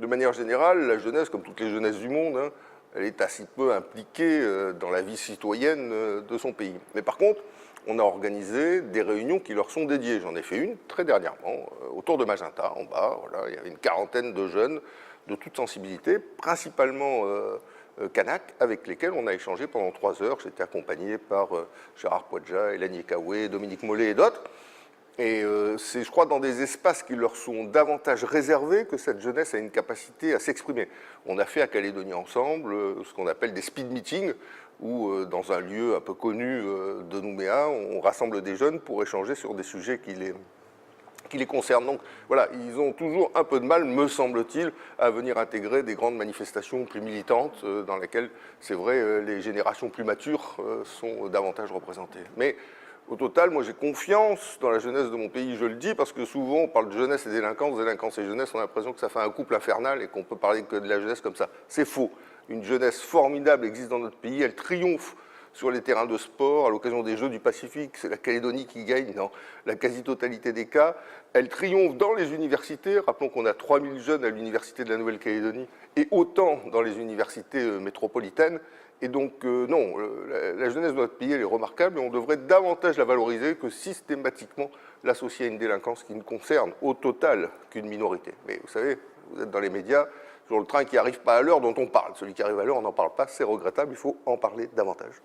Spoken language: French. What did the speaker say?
de manière générale, la jeunesse, comme toutes les jeunesses du monde, hein, elle est assez peu impliquée dans la vie citoyenne de son pays. Mais par contre, on a organisé des réunions qui leur sont dédiées. J'en ai fait une très dernièrement, autour de Magenta, en bas. Voilà, il y avait une quarantaine de jeunes de toute sensibilité, principalement Kanak, avec lesquels on a échangé pendant 3 heures. J'étais accompagné par Gérard Poadja, Hélène Yekawé, Dominique Mollet et d'autres. Et c'est, je crois, dans des espaces qui leur sont davantage réservés que cette jeunesse a une capacité à s'exprimer. On a fait à Calédonie ensemble ce qu'on appelle des speed meetings, où dans un lieu un peu connu de Nouméa, on rassemble des jeunes pour échanger sur des sujets qui les concernent. Donc voilà, ils ont toujours un peu de mal, me semble-t-il, à venir intégrer des grandes manifestations plus militantes dans lesquelles, c'est vrai, les générations plus matures sont davantage représentées. Mais au total, moi j'ai confiance dans la jeunesse de mon pays, je le dis, parce que souvent on parle de jeunesse et délinquance et jeunesse, on a l'impression que ça fait un couple infernal et qu'on peut parler que de la jeunesse comme ça. C'est faux. Une jeunesse formidable existe dans notre pays, elle triomphe sur les terrains de sport, à l'occasion des Jeux du Pacifique, c'est la Calédonie qui gagne dans la quasi-totalité des cas. Elle triomphe dans les universités, rappelons qu'on a 3000 jeunes à l'université de la Nouvelle-Calédonie, et autant dans les universités métropolitaines. Et donc, non, la jeunesse de notre pays, elle est remarquable, et on devrait davantage la valoriser que systématiquement l'associer à une délinquance qui ne concerne au total qu'une minorité. Mais vous savez, vous êtes dans les médias, sur le train qui n'arrive pas à l'heure dont on parle. Celui qui arrive à l'heure, on n'en parle pas, c'est regrettable, il faut en parler davantage.